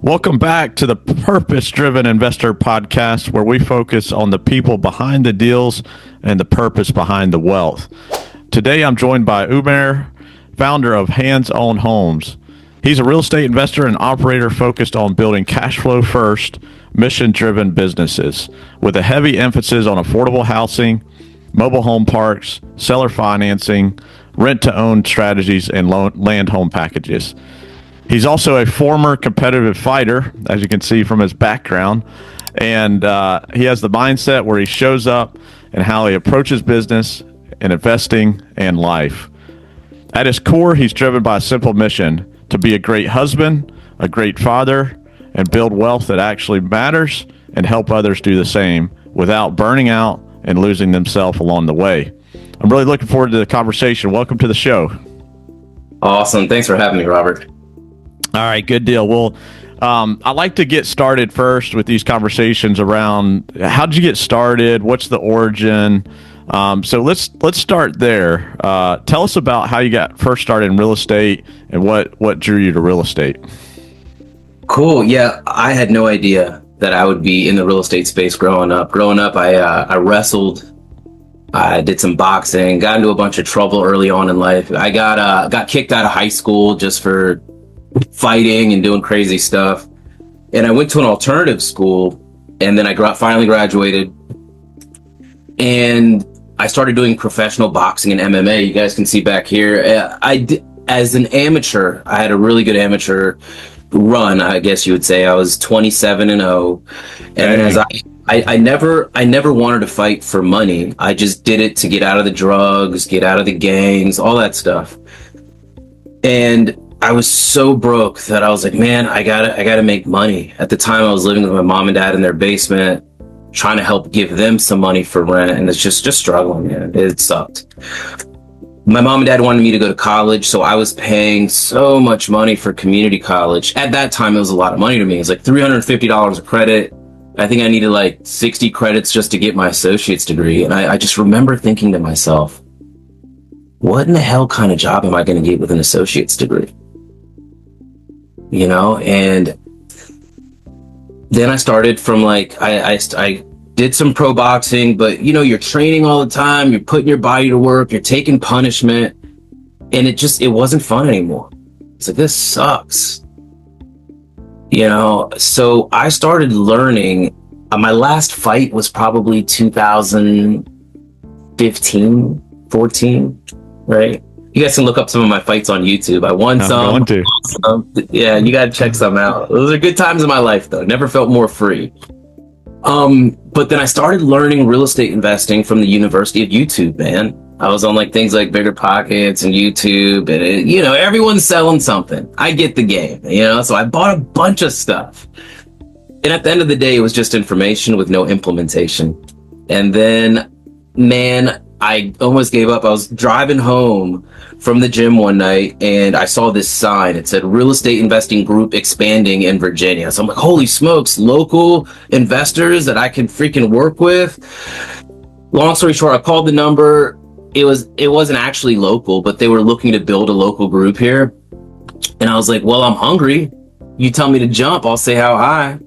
Welcome back to the Purpose Driven Investor Podcast, where we focus on the people behind the deals and the purpose behind the wealth. Today, I'm joined by Umaer, founder of Hands On Homes. He's a real estate investor and operator focused on building cash flow first, mission driven businesses with a heavy emphasis on affordable housing, mobile home parks, seller financing, rent to own strategies, and land home packages. He's also a former competitive fighter, as you can see from his background, and he has the mindset where he shows up and how he approaches business and investing and life. At his core, he's driven by a simple mission to be a great husband, a great father, and build wealth that actually matters and help others do the same without burning out and losing themselves along the way. I'm really looking forward to the conversation. Welcome to the show. Awesome. Thanks for having me, Robert. All right, good deal. Well, I like to get started first with these conversations around how did you get started? What's the origin? So let's start there. Tell us about how you got first started in real estate and what drew you to real estate. Cool. Yeah, I had no idea that I would be in the real estate space growing up. I wrestled. I did some boxing. Got into a bunch of trouble early on in life. I got kicked out of high school just for fighting and doing crazy stuff. And I went to an alternative school, and then I finally graduated. And I started doing professional boxing and MMA. You guys can see back here. As an amateur, I had a really good amateur run, I guess you would say. I was 27-0. And as I never wanted to fight for money. I just did it to get out of the drugs, get out of the gangs, all that stuff. And I was so broke that I was like, man, I gotta make money. At the time, I was living with my mom and dad in their basement, trying to help give them some money for rent, and it's just struggling, man. It sucked. My mom and dad wanted me to go to college, so I was paying so much money for community college. At that time, it was a lot of money to me. It was like $350 a credit. I think I needed like 60 credits just to get my associate's degree. And I just remember thinking to myself, what in the hell kind of job am I going to get with an associate's degree? You know, and then I started from like, I did some pro boxing, but you know, you're training all the time, you're putting your body to work, you're taking punishment, and it wasn't fun anymore. It's like, this sucks. You know, so I started learning. My last fight was probably 2015, 14, right? You guys can look up some of my fights on YouTube. I won some. Yeah, you got to check some out. Those are good times in my life, though. Never felt more free. But then I started learning real estate investing from the University of YouTube, man. I was on like things like Bigger Pockets and YouTube, and you know, everyone's selling something. I get the game, you know, so I bought a bunch of stuff. And at the end of the day, it was just information with no implementation. And then, man, I almost gave up. I was driving home from the gym one night and I saw this sign. It said real estate investing group expanding in Virginia. So I'm like, holy smokes, local investors that I can freaking work with. Long story short, I called the number. It wasn't actually local, but they were looking to build a local group here. And I was like, well, I'm hungry. You tell me to jump, I'll say how high.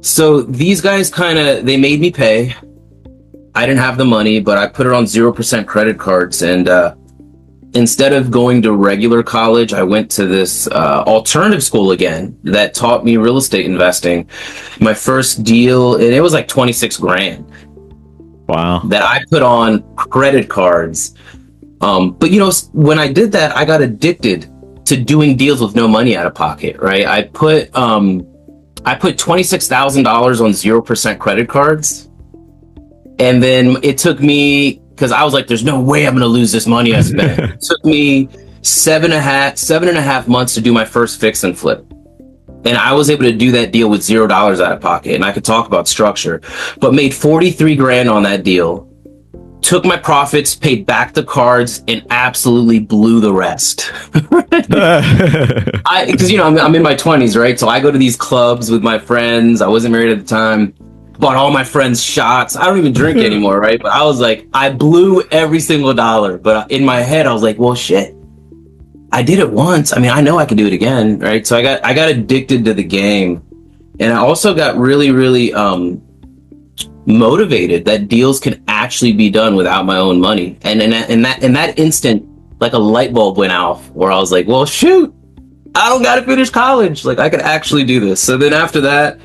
So these guys they made me pay. I didn't have the money, but I put it on 0% credit cards. And instead of going to regular college, I went to this alternative school again that taught me real estate investing. My first deal, and it was like 26 grand. Wow. That I put on credit cards. But you know, when I did that, I got addicted to doing deals with no money out of pocket, right? I put $26,000 on 0% credit cards. And then it took me, because I was like, there's no way I'm going to lose this money I spent. It took me 7.5 months to do my first fix and flip. And I was able to do that deal with $0 out of pocket. And I could talk about structure, but made 43 grand on that deal. Took my profits, paid back the cards, and absolutely blew the rest. Because, you know, I'm in my 20s, right? So I go to these clubs with my friends. I wasn't married at the time. Bought all my friends shots. I don't even drink anymore, right? But I was like, I blew every single dollar. But in my head, I was like, well, shit. I did it once. I mean, I know I could do it again, right? So I got addicted to the game, and I also got really, really motivated that deals can actually be done without my own money. And in that instant, like a light bulb went off where I was like, well, shoot, I don't got to finish college. Like I could actually do this. So then after that,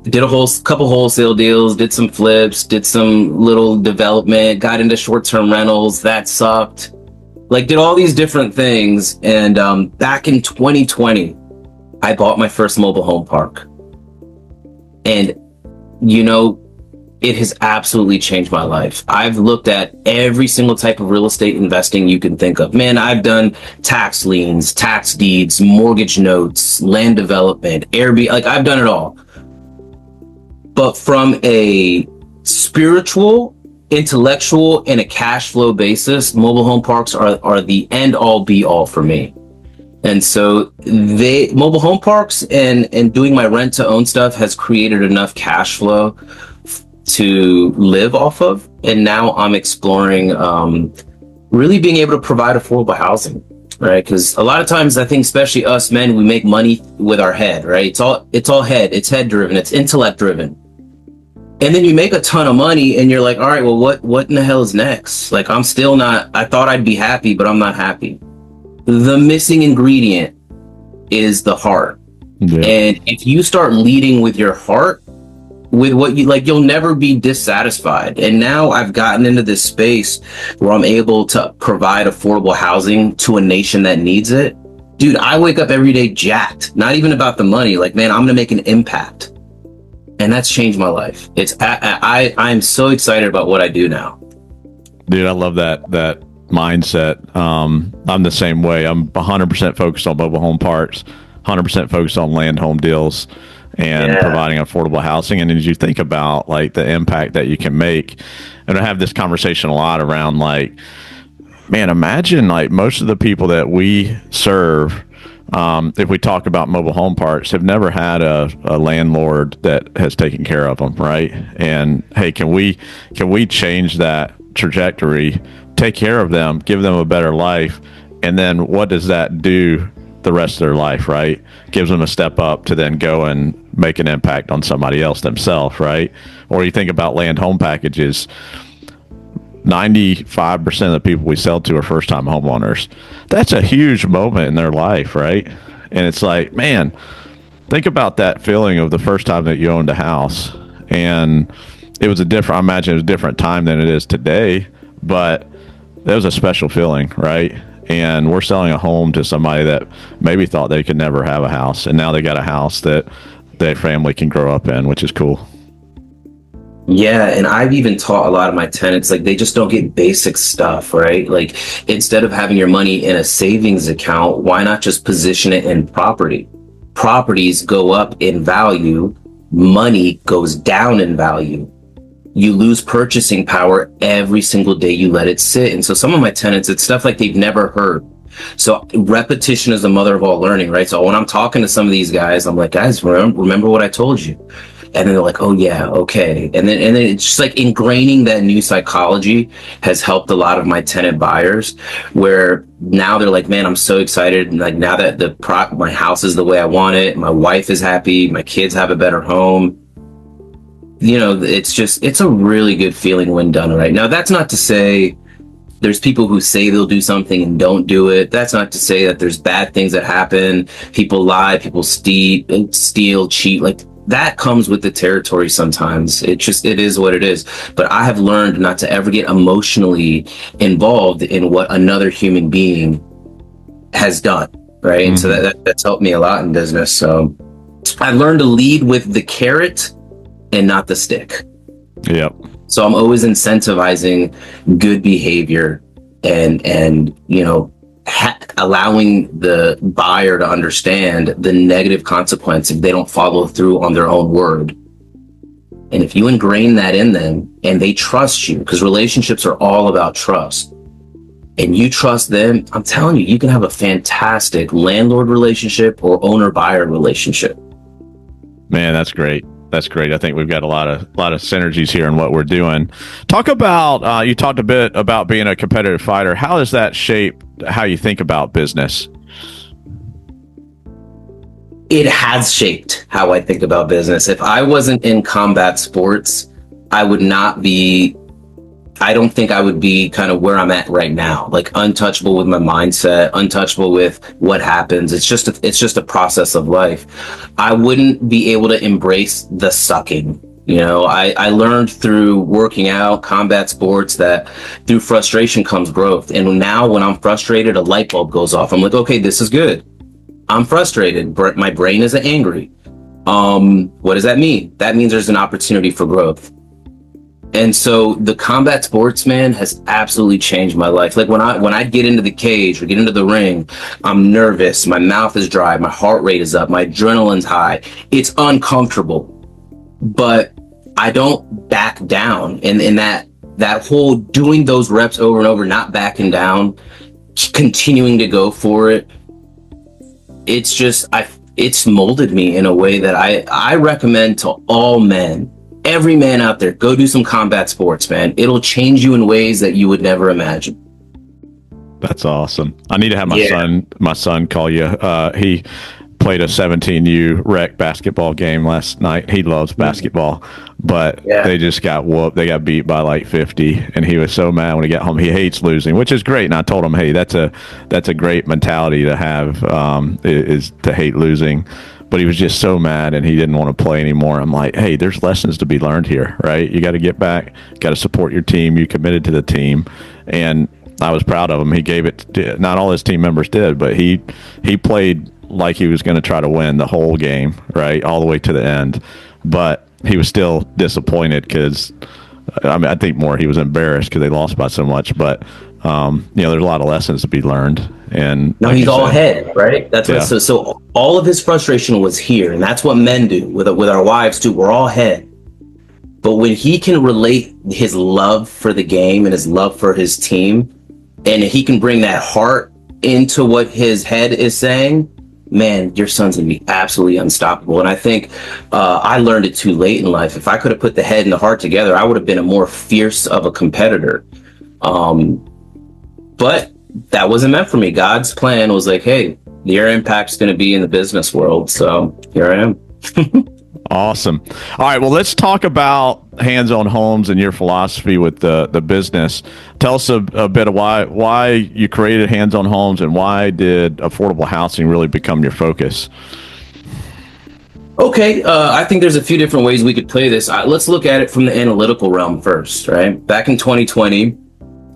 did a couple wholesale deals, did some flips, did some little development, got into short-term rentals. That sucked. Like did all these different things. And back in 2020, I bought my first mobile home park. And, you know, it has absolutely changed my life. I've looked at every single type of real estate investing you can think of. Man, I've done tax liens, tax deeds, mortgage notes, land development, Airbnb, like I've done it all. But from a spiritual, intellectual, and a cash flow basis, mobile home parks are the end all be all for me. And so mobile home parks and doing my rent to own stuff has created enough cash flow to live off of. And now I'm exploring really being able to provide affordable housing, right? Because a lot of times I think, especially us men, we make money with our head, right? It's all head. It's head driven. It's intellect driven. And then you make a ton of money and you're like, all right, well, what in the hell is next? Like, I'm still not, I thought I'd be happy, but I'm not happy. The missing ingredient is the heart. Yeah. And if you start leading with your heart, with what you like, you'll never be dissatisfied. And now I've gotten into this space where I'm able to provide affordable housing to a nation that needs it. Dude, I wake up every day jacked, not even about the money. Like, man, I'm going to make an impact. And that's changed my life. I'm so excited about what I do now. Dude, I love that mindset. I'm the same way. I'm 100% focused on mobile home parks, 100% focused on land home deals and providing affordable housing. And as you think about like the impact that you can make, and I have this conversation a lot around like, man, imagine like most of the people that we serve, if we talk about mobile home parks, have never had a landlord that has taken care of them, right? And hey, can we change that trajectory, take care of them, give them a better life, and then what does that do the rest of their life, right? Gives them a step up to then go and make an impact on somebody else themselves, right? Or you think about land home packages, 95% of the people we sell to are first-time homeowners. That's a huge moment in their life, right? And it's like, man, think about that feeling of the first time that you owned a house. And it was I imagine it was a different time than it is today, but that was a special feeling, right? And we're selling a home to somebody that maybe thought they could never have a house, and now they got a house that their family can grow up in, which is cool. Yeah, and I've even taught a lot of my tenants, like, they just don't get basic stuff, right? Like, instead of having your money in a savings account, why not just position it in property? Properties go up in value, money goes down in value. You lose purchasing power every single day you let it sit. And so some of my tenants, it's stuff like they've never heard. So repetition is the mother of all learning, right? So when I'm talking to some of these guys, I'm like, guys, remember what I told you? And then they're like, oh yeah, okay. And then it's just like ingraining that new psychology has helped a lot of my tenant buyers, where now they're like, man, I'm so excited. And like, now that my house is the way I want it, my wife is happy, my kids have a better home. You know, it's a really good feeling when done right. Now, that's not to say there's people who say they'll do something and don't do it. That's not to say that there's bad things that happen. People lie, people steal, cheat. Like, that comes with the territory sometimes. It is what it is. But I have learned not to ever get emotionally involved in what another human being has done, right? Mm-hmm. And so that's helped me a lot in business. So I've learned to lead with the carrot and not the stick. Yep. So I'm always incentivizing good behavior and you know, allowing the buyer to understand the negative consequence if they don't follow through on their own word. And if you ingrain that in them and they trust you, because relationships are all about trust, and you trust them, I'm telling you, you can have a fantastic landlord relationship or owner-buyer relationship. Man, that's great. That's great. I think we've got a lot of synergies here in what we're doing. Talk about, you talked a bit about being a competitive fighter. How does that shape how you think about business? It has shaped how I think about business. If I wasn't in combat sports, I would not be, I don't think I would be kind of where I'm at right now, like untouchable with my mindset, untouchable with what happens. It's just a process of life. I wouldn't be able to embrace the sucking. I learned through working out, combat sports, that through frustration comes growth. And now when I'm frustrated, a light bulb goes off. I'm like, okay, this is good. I'm frustrated. My brain is angry. What does that mean? That means there's an opportunity for growth. And so the combat sports, man, has absolutely changed my life. Like when I get into the cage or get into the ring, I'm nervous. My mouth is dry. My heart rate is up. My adrenaline's high. It's uncomfortable, but I don't back down. And in that whole doing those reps over and over, not backing down, continuing to go for it. It's molded me in a way that I recommend to all men. Every man out there, go do some combat sports, man. It'll change you in ways that you would never imagine. That's awesome. I need to have my son call you. He played a 17U rec basketball game last night. He loves basketball, but they just got whooped. They got beat by like 50, and he was so mad when he got home. He hates losing, which is great. And I told him, hey, that's a great mentality to have, is to hate losing. But he was just so mad, and he didn't want to play anymore. I'm like, hey, there's lessons to be learned here, right? You got to get back, got to support your team. You committed to the team, and I was proud of him. He gave it. Not all his team members did, but he played like he was going to try to win the whole game, right, all the way to the end. But he was still disappointed because, I think more he was embarrassed because they lost by so much. But there's a lot of lessons to be learned. And no, he's all head, right? That's what. So all of his frustration was here, and that's what men do with our wives too. We're all head. But when he can relate his love for the game and his love for his team, and he can bring that heart into what his head is saying, man, your son's gonna be absolutely unstoppable. And I think I learned it too late in life. If I could have put the head and the heart together, I would have been a more fierce of a competitor. But that wasn't meant for me. God's plan was like, hey, your impact's gonna be in the business world. So here I am. Awesome. All right. Well, let's talk about Hands on Homes and your philosophy with the business. Tell us a bit of why you created Hands on Homes, and why did affordable housing really become your focus? Okay. I think there's a few different ways we could play this. Let's look at it from the analytical realm first, right? Back in 2020,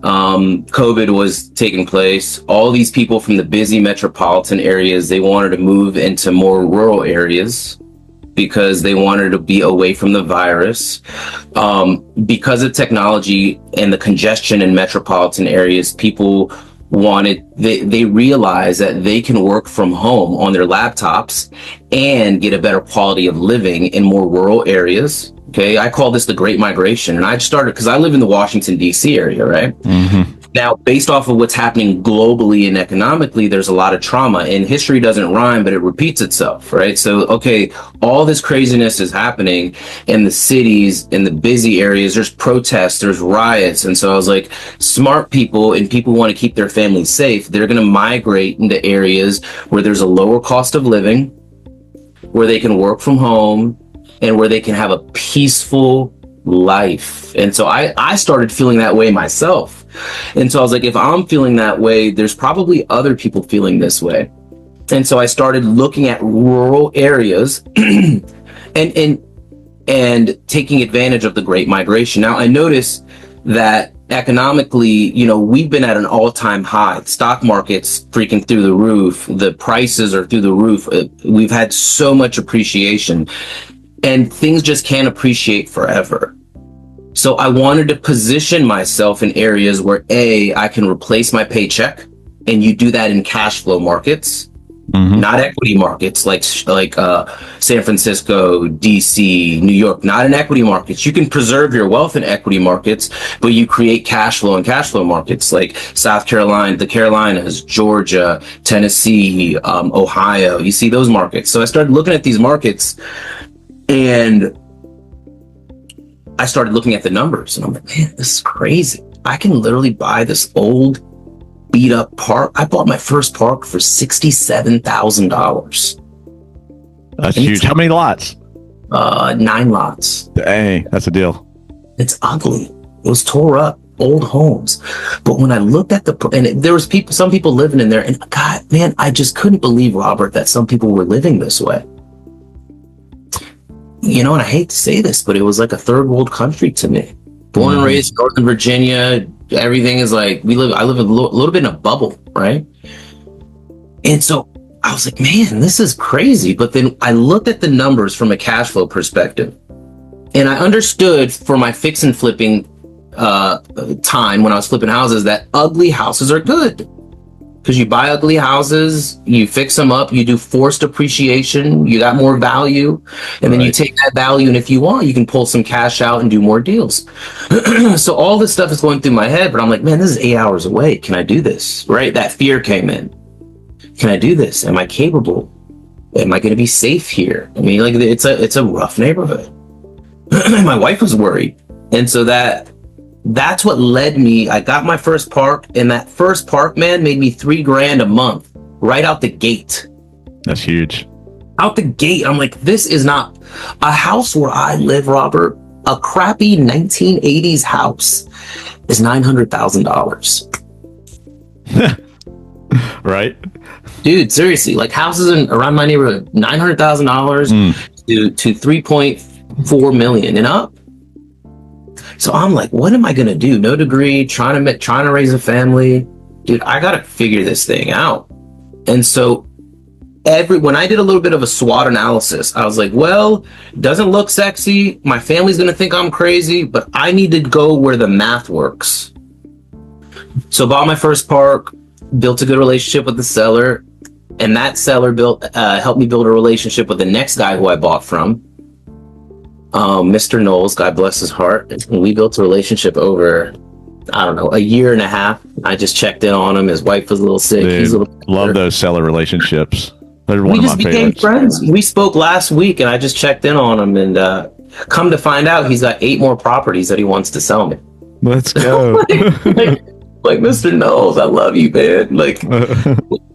COVID was taking place. All these people from the busy metropolitan areas, they wanted to move into more rural areas because they wanted to be away from the virus. Because of technology and the congestion in metropolitan areas, people they realized that they can work from home on their laptops and get a better quality of living in more rural areas. Okay, I call this the Great Migration, and I started because I live in the Washington, D.C. area, right? Mm-hmm. Now, based off of what's happening globally and economically, there's a lot of trauma, and history doesn't rhyme, but it repeats itself, right? So, okay, all this craziness is happening in the cities, in the busy areas. There's protests, there's riots. And so I was like, smart people and people who want to keep their families safe, they're going to migrate into areas where there's a lower cost of living, where they can work from home, and where they can have a peaceful life. And so I started feeling that way myself. And so I was like, if I'm feeling that way, there's probably other people feeling this way. And so I started looking at rural areas and taking advantage of the Great Migration. Now I noticed that economically, we've been at an all-time high. The stock market's freaking through the roof. The prices are through the roof. We've had so much appreciation, and things just can't appreciate forever. So I wanted to position myself in areas where I can replace my paycheck, and you do that in cash flow markets, not equity markets like San Francisco, DC, New York, not in equity markets. You can preserve your wealth in equity markets, but you create cash flow in cash flow markets like South Carolina, the Carolinas, Georgia, Tennessee, Ohio. You see those markets. So I started looking at these markets, and I started looking at the numbers, and I'm like, man, this is crazy. I can literally buy this old beat up park. I bought my first park for $67,000. That's huge. How many lots? 9 lots. Dang, that's a deal. It's ugly. It was tore up, old homes. But when I looked at there was some people living in there, and God, man, I just couldn't believe, Robert, that some people were living this way. You know, and I hate to say this, but it was like a third world country to me. Born and raised in Northern Virginia, everything is like, I live a little bit in a bubble, right? And so I was like, man, this is crazy. But then I looked at the numbers from a cash flow perspective, and I understood for my fix and flipping time when I was flipping houses that ugly houses are good. Because you buy ugly houses, you fix them up, you do forced appreciation, you got more value, and then you take that value, and if you want, you can pull some cash out and do more deals. So all this stuff is going through my head, but I'm like, man, this is 8 hours away. Can I do this? Right? That fear came in. Can I do this? Am I capable? Am I going to be safe here? I mean, like, it's a rough neighborhood. My wife was worried, and so that's what led me. I got my first park, and that first park, man, made me $3,000 a month right out the gate. That's huge. Out the gate, I'm like, this is not a house where I live, Robert. A crappy 1980s house is $900,000. Right, dude. Seriously, like houses around my neighborhood, $900,000 to 3.4 million and up. So I'm like, what am I gonna do? No degree, trying to raise a family, dude. I gotta figure this thing out. And so when I did a little bit of a SWOT analysis, I was like, well, doesn't look sexy. My family's gonna think I'm crazy, but I need to go where the math works. So bought my first park, built a good relationship with the seller, and that seller helped me build a relationship with the next guy who I bought from. Mr. Knowles, God bless his heart. And we built a relationship over, I don't know, a year and a half. I just checked in on him. His wife was a little sick. Dude, He's a little love those seller relationships. They're one we of just my became favorites. friends. We spoke last week, and I just checked in on him, and come to find out, he's got 8 more properties that he wants to sell me. Let's go. like Mr. Knowles, I love you, man. Like,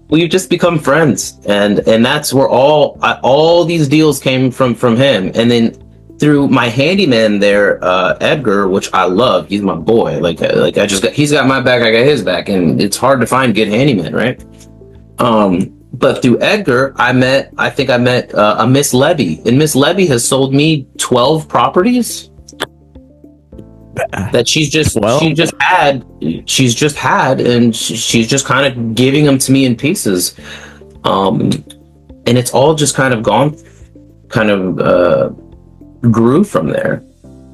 we've just become friends, and that's where all these deals came from him. And then through my handyman there, Edgar, which I love, he's my boy. He's got my back, I got his back, and it's hard to find good handyman, right? But through Edgar, I met a Miss Levy, and Miss Levy has sold me 12 properties that she's just had, and she's just kind of giving them to me in pieces. And it's all just kind of grew from there.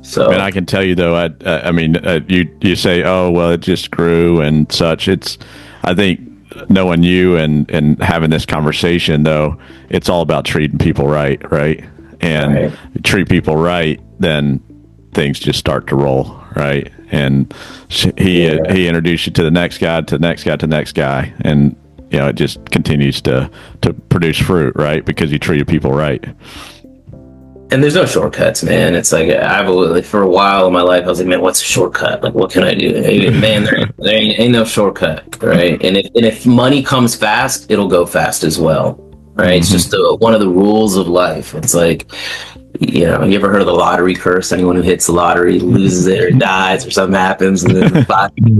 So, and I can tell you though, I mean, you say, oh well, it just grew and such. I think knowing you and having this conversation though, it's all about treating people right, and treat people right, then things just start to roll, right? And he introduced you to the next guy, to the next guy, to the next guy, and you know, it just continues to produce fruit, right? Because you treated people right. And there's no shortcuts, man. It's like for a while in my life, I was like, man, what's a shortcut? Like, what can I do? Man, there ain't no shortcut, right? And if money comes fast, it'll go fast as well, right? It's just one of the rules of life. It's like, you know, you ever heard of the lottery curse? Anyone who hits the lottery loses it or dies or something happens, and then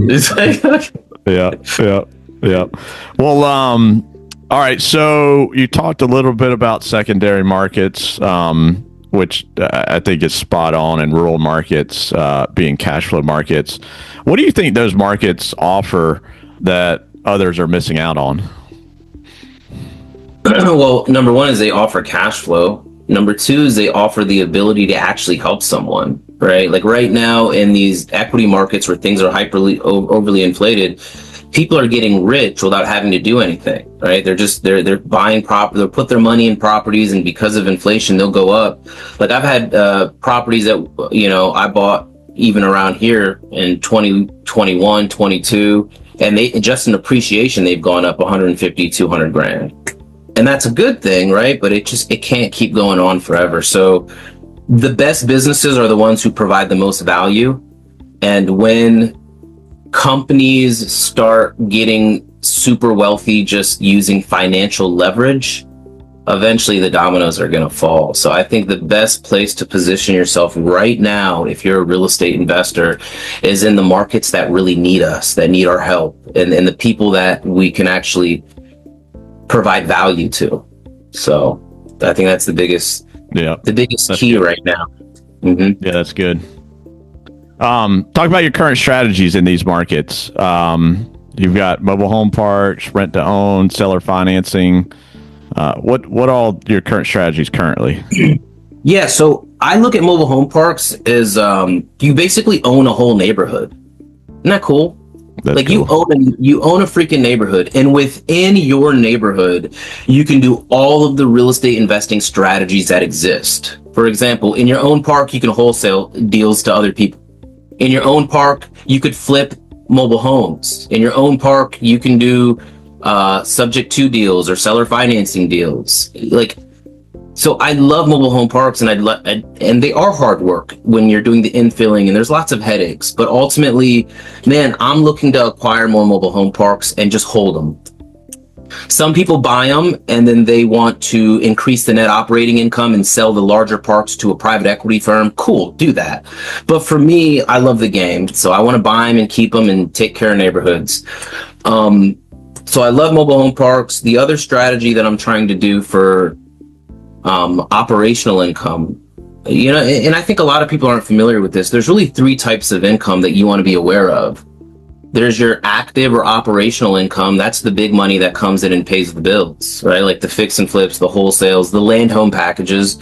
it's like, yeah. Well, all right. So you talked a little bit about secondary markets, which I think is spot on, and rural markets being cash flow markets. What do you think those markets offer that others are missing out on? Well, number one is they offer cash flow. Number two is they offer the ability to actually help someone, right? Like right now in these equity markets where things are overly inflated, people are getting rich without having to do anything, right? They're buying they'll put their money in properties, and because of inflation, they'll go up. Like I've had properties that, you know, I bought even around here in 2021, 22, and they just in appreciation, they've gone up 150, 200 grand. And that's a good thing, right? But it can't keep going on forever. So the best businesses are the ones who provide the most value. And when companies start getting super wealthy just using financial leverage, eventually the dominoes are going to fall. So I think the best place to position yourself right now, if you're a real estate investor, is in the markets that really need us, that need our help, and the people that we can actually provide value to. So I think that's the biggest key good. right now. Mm-hmm. Yeah, that's good. Talk about your current strategies in these markets. You've got mobile home parks, rent to own, seller financing. What all your current strategies currently? Yeah, so I look at mobile home parks as you basically own a whole neighborhood. Isn't that cool? That's like cool. you own a freaking neighborhood, and within your neighborhood, you can do all of the real estate investing strategies that exist. For example, in your own park, you can wholesale deals to other people. In your own park, you could flip mobile homes. In your own park, you can do subject to deals or seller financing deals. So I love mobile home parks, and and they are hard work when you're doing the infilling, and there's lots of headaches. But ultimately, man, I'm looking to acquire more mobile home parks and just hold them. Some people buy them and then they want to increase the net operating income and sell the larger parks to a private equity firm. Cool, do that. But for me, I love the game, so I want to buy them and keep them and take care of neighborhoods. So I love mobile home parks. The other strategy that I'm trying to do for operational income, and I think a lot of people aren't familiar with this. There's really 3 types of income that you want to be aware of. There's your active or operational income. That's the big money that comes in and pays the bills, right? Like the fix and flips, the wholesales, the land home packages.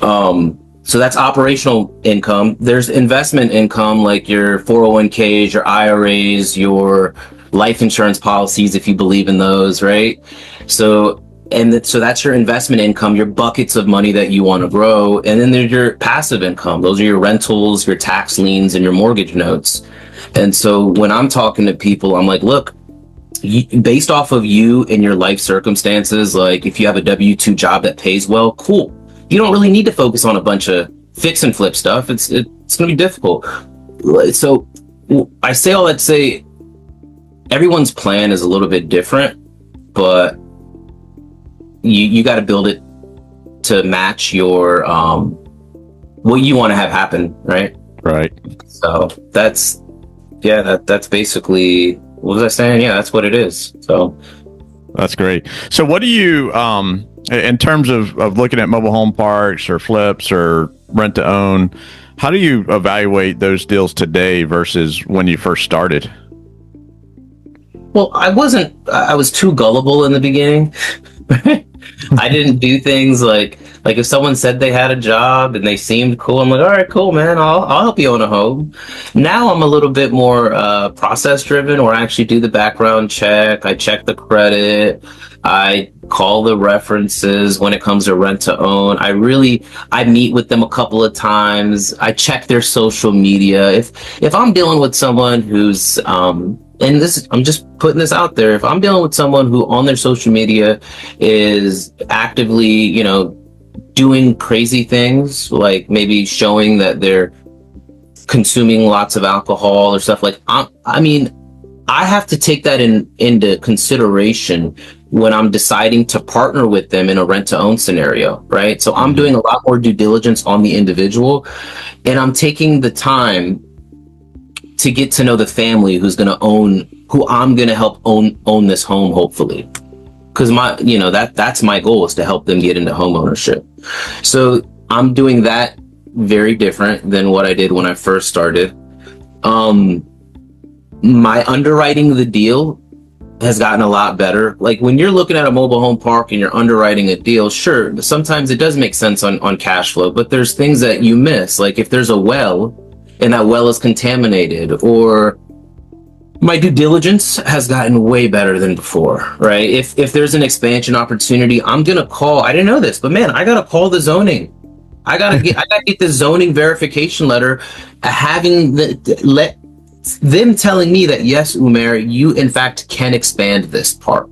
So that's operational income. There's investment income, like your 401ks, your IRAs, your life insurance policies, if you believe in those, right? So that's your investment income, your buckets of money that you want to grow. And then there's your passive income. Those are your rentals, your tax liens, and your mortgage notes. And so when I'm talking to people, I'm like, look, based off of you and your life circumstances, like if you have a W-2 job that pays well, cool. You don't really need to focus on a bunch of fix and flip stuff. It's going to be difficult. So I say all that to say everyone's plan is a little bit different, but you got to build it to match your what you want to have happen, right? Right. So that's basically, what was I saying? Yeah, that's what it is. So that's great. So what do you in terms of looking at mobile home parks or flips or rent to own, how do you evaluate those deals today versus when you first started? Well, I was too gullible in the beginning. I didn't do things like if someone said they had a job and they seemed cool, I'm like, all right, cool, man, I'll help you own a home. Now I'm a little bit more process driven, where I actually do the background check. I check the credit. I call the references when it comes to rent to own. I meet with them a couple of times. I check their social media. If I'm dealing with someone who's and this, I'm just putting this out there. If I'm dealing with someone who on their social media is actively, doing crazy things, like maybe showing that they're consuming lots of alcohol or stuff, like I have to take that into consideration when I'm deciding to partner with them in a rent to own scenario, right? So I'm doing a lot more due diligence on the individual, and I'm taking the time to get to know the family who I'm going to help own this home, hopefully. Because that's my goal, is to help them get into home ownership. So I'm doing that very different than what I did when I first started. My underwriting the deal has gotten a lot better. Like when you're looking at a mobile home park and you're underwriting a deal, sure, sometimes it does make sense on cash flow, but there's things that you miss. Like if there's a well and that well is contaminated, or my due diligence has gotten way better than before, right? If there's an expansion opportunity, I'm gonna call. I didn't know this, but man, I gotta call the zoning. I gotta get the zoning verification letter, them telling me that yes, Umaer, you in fact can expand this park.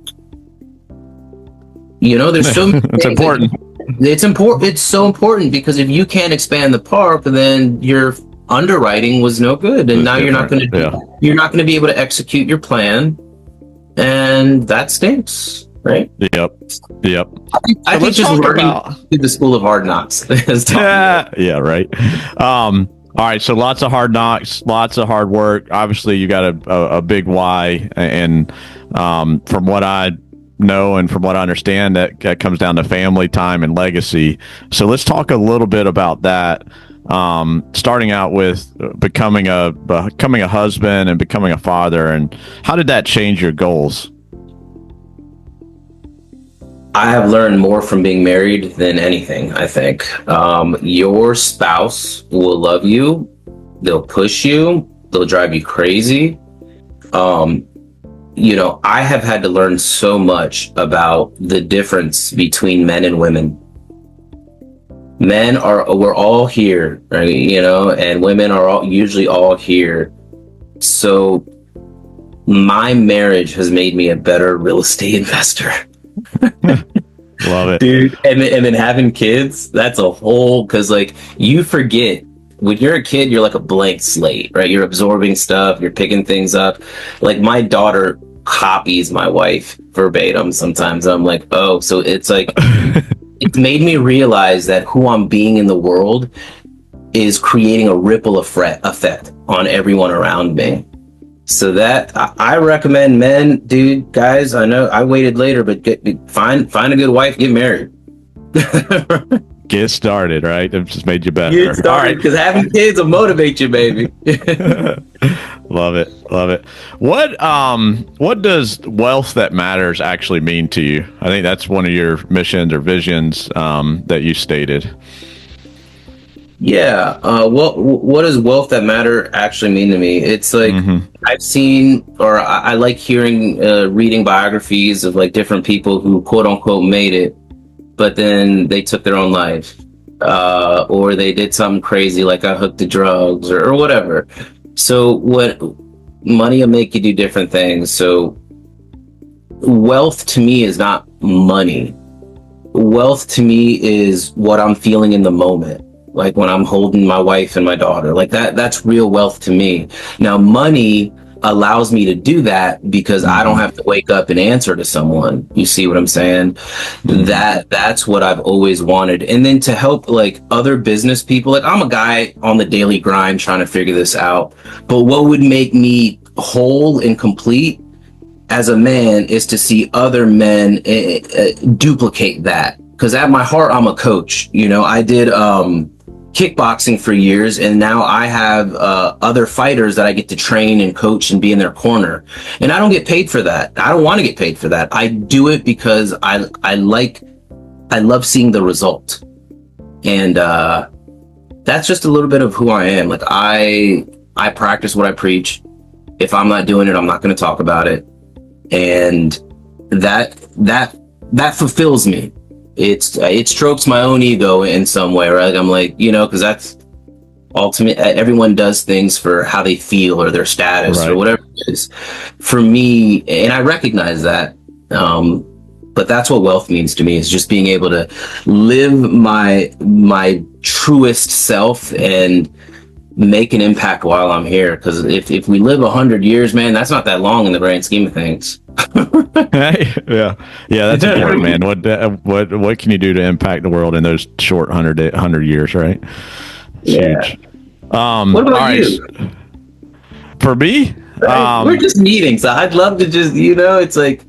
There's so many it's important. It's important. It's so important, because if you can't expand the park, then you're underwriting was no good, and now you're not going to you're not going to be able to execute your plan, and that stinks, right? Yep. I think just learning through the school of hard knocks. Yeah, right. All right, so lots of hard knocks, lots of hard work. Obviously, you got a big why, and from what I know and from what I understand, that comes down to family time and legacy. So let's talk a little bit about that. Starting out with becoming a husband and becoming a father, and how did that change your goals? I have learned more from being married than anything, I think. Your spouse will love you. They'll push you. They'll drive you crazy. I have had to learn so much about the difference between men and women. We're all here, right? And women are usually all here. So my marriage has made me a better real estate investor. Love it, dude. And then having kids, that's a whole, because like you forget when you're a kid, you're like a blank slate, right? You're absorbing stuff, you're picking things up. Like my daughter copies my wife verbatim sometimes. I'm like, oh, so it's like it's made me realize that who I'm being in the world is creating a ripple effect on everyone around me. So that I recommend men, dude, guys. I know I waited later, but find a good wife, get married. Get started, right? It just made you better. Get started, because having kids will motivate you, baby. Love it. What does wealth that matters actually mean to you? I think that's one of your missions or visions that you stated. Yeah. What does wealth that matter actually mean to me? It's like I've seen, or I like hearing, reading biographies of like different people who quote unquote made it, but then they took their own life, or they did something crazy like got hooked to drugs or whatever. So money will make you do different things. So wealth to me is not money. Wealth to me is what I'm feeling in the moment. Like when I'm holding my wife and my daughter, like that's real wealth to me. Now, money allows me to do that because I don't have to wake up and answer to someone. You see what I'm saying? That's what I've always wanted. And then to help like other business people, like I'm a guy on the daily grind trying to figure this out. But what would make me whole and complete as a man is to see other men duplicate that. Because at my heart, I'm a coach. I did kickboxing for years, and now I have other fighters that I get to train and coach and be in their corner. And I don't get paid for that. I don't want to get paid for that. I do it because I love seeing the result. And that's just a little bit of who I am. Like I practice what I preach. If I'm not doing it, I'm not going to talk about it. And that fulfills me. It strokes my own ego in some way, right? I'm like, because that's ultimate. Everyone does things for how they feel or their status, right, or whatever it is. For me, and I recognize that, but that's what wealth means to me, is just being able to live my truest self and make an impact while I'm here. Because if we live 100 years, man, that's not that long in the grand scheme of things. yeah, that's important, man. What can you do to impact the world in those short 100 years, right? Yeah. Huge. What about you? For me, right? We're just meeting, so I'd love to just, it's like.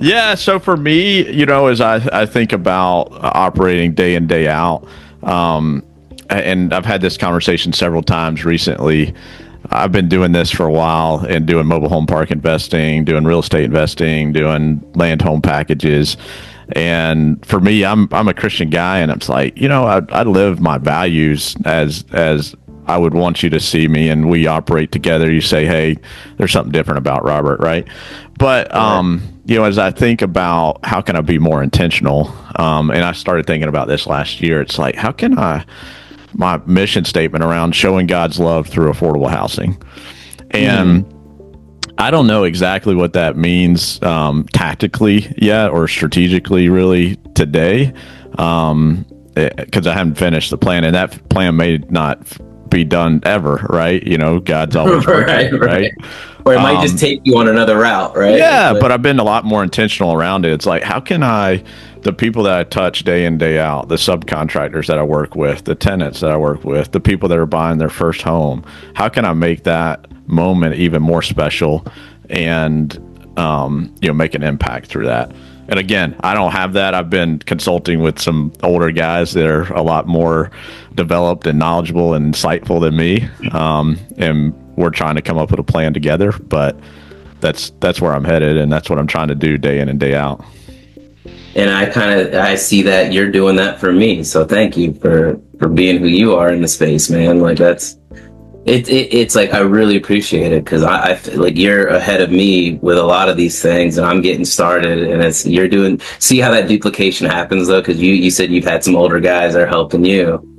Yeah, so for me, as I think about operating day in, day out, and I've had this conversation several times recently. I've been doing this for a while and doing mobile home park investing, doing real estate investing, doing land home packages. And for me, I'm a Christian guy, and it's like, I live my values as I would want you to see me, and we operate together. You say, hey, there's something different about Robert, right? But as I think about how can I be more intentional, and I started thinking about this last year, it's like, how can my mission statement around showing God's love through affordable housing. And I don't know exactly what that means tactically yet, or strategically really today, because I haven't finished the plan, and that plan may not be done ever, right? God's always working, right? Or it might just take you on another route, right? Yeah, but I've been a lot more intentional around it. It's like, how can the people that I touch day in, day out, the subcontractors that I work with, the tenants that I work with, the people that are buying their first home, how can I make that moment even more special and, make an impact through that? And again, I don't have that. I've been consulting with some older guys that are a lot more developed and knowledgeable and insightful than me. And we're trying to come up with a plan together, but that's where I'm headed, and that's what I'm trying to do day in and day out. And I see that you're doing that for me. So thank you for being who you are in the space, man. Like it's like, I really appreciate it, because I feel like you're ahead of me with a lot of these things, and I'm getting started, and you're doing, see how that duplication happens though? Because you said you've had some older guys that are helping you.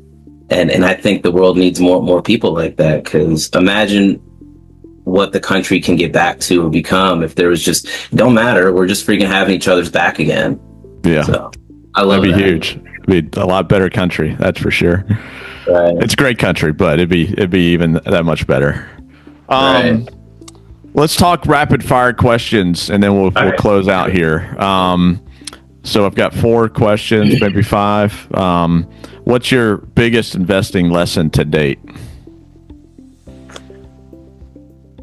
And I think the world needs more people like that, because imagine what the country can get back to or become if there was just, don't matter, we're just freaking having each other's back again. Yeah. So I love That'd be that. huge. It'd be a lot better country, that's for sure. Right. It's a great country, but it'd be even that much better. Right. Let's talk rapid fire questions, and then we'll close out here. So I've got 4 questions, maybe 5. What's your biggest investing lesson to date?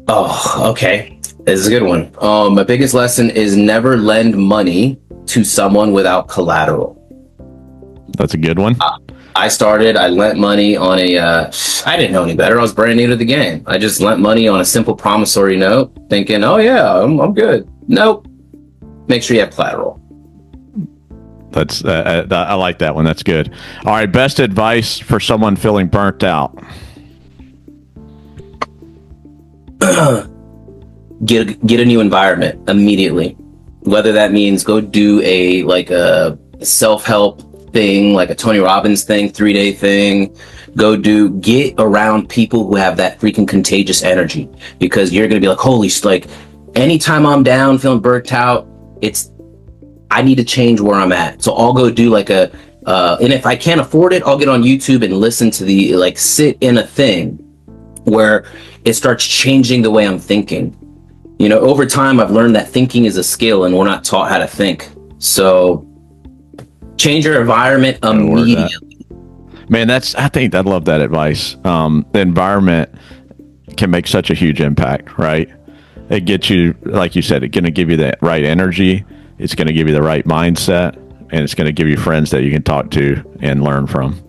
Oh, okay. This is a good one. My biggest lesson is never lend money to someone without collateral. That's a good one. I lent money on I didn't know any better. I was brand new to the game. I just lent money on a simple promissory note, thinking, oh yeah, I'm good. Nope. Make sure you have collateral. That's I like that one. That's good. All right, best advice for someone feeling burnt out. Get a new environment immediately. Whether that means go do a self-help thing, like a Tony Robbins thing, 3-day thing. Get around people who have that freaking contagious energy, because you're gonna be like, holy, like anytime I'm down, feeling burnt out, I need to change where I'm at. So I'll go do and if I can't afford it, I'll get on YouTube and listen to sit in a thing where it starts changing the way I'm thinking. Over time, I've learned that thinking is a skill, and we're not taught how to think. So change your environment immediately. Man, I think I love that advice. The environment can make such a huge impact, right? It gets you, like you said, it's going to give you that right energy. It's going to give you the right mindset, and it's going to give you friends that you can talk to and learn from.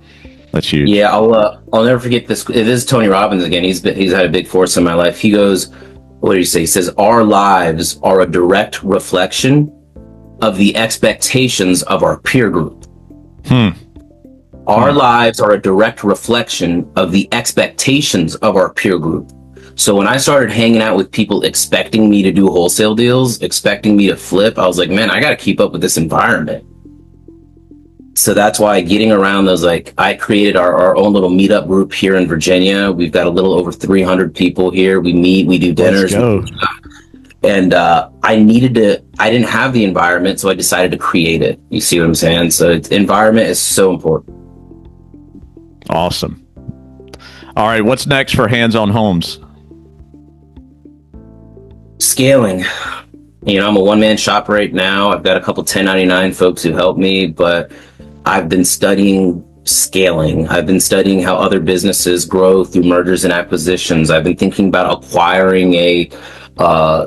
That's huge. Yeah, I'll never forget this. It is Tony Robbins again. He's had a big force in my life. He goes, what did he say? He says, our lives are a direct reflection of the expectations of our peer group. Our lives are a direct reflection of the expectations of our peer group. So when I started hanging out with people expecting me to do wholesale deals, expecting me to flip, I was like, man, I got to keep up with this environment. So that's why getting around those, I created our own little meetup group here in Virginia. We've got a little over 300 people here. We meet, we do dinners. Let's go. And I didn't have the environment, so I decided to create it. You see what I'm saying? So environment is so important. Awesome. All right, what's next for Hands on Homes? Scaling. I'm a one-man shop right now. I've got a couple 1099 folks who help me, but I've been studying scaling. I've been studying how other businesses grow through mergers and acquisitions. I've been thinking about acquiring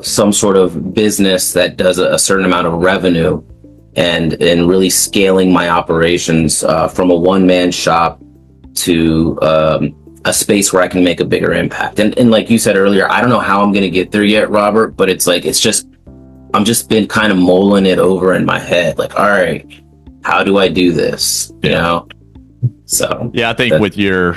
some sort of business that does a certain amount of revenue, and really scaling my operations from a one-man shop to a space where I can make a bigger impact. And like you said earlier, I don't know how I'm going to get there yet, Robert, but I'm just been kind of mulling it over in my head. All right, how do I do this? So yeah, I think with your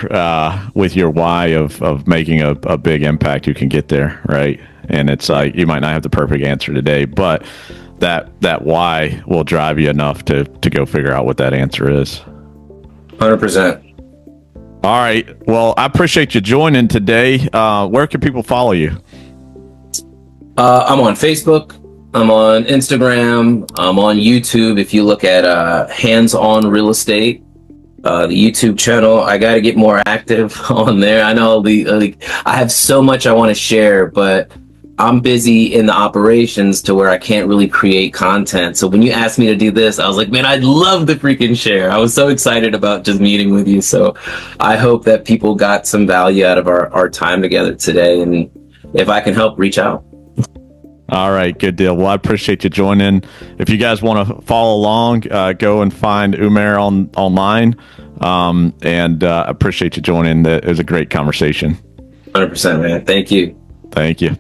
why of making a big impact, you can get there, right? And it's like, you might not have the perfect answer today, but that why will drive you enough to go figure out what that answer is. 100%. All right. Well, I appreciate you joining today. Where can people follow you? I'm on Facebook. I'm on Instagram. I'm on YouTube. If you look at Hands On Real Estate, The YouTube channel, I got to get more active on there. I know I have so much I want to share, but I'm busy in the operations to where I can't really create content. So when you asked me to do this, I was like, man, I'd love to freaking share. I was so excited about just meeting with you. So I hope that people got some value out of our time together today. And if I can help, reach out. All right, good deal. Well, I appreciate you joining. If you guys want to follow along, go and find Umaer online. And appreciate you joining. It was a great conversation. 100%, man. Thank you. Thank you.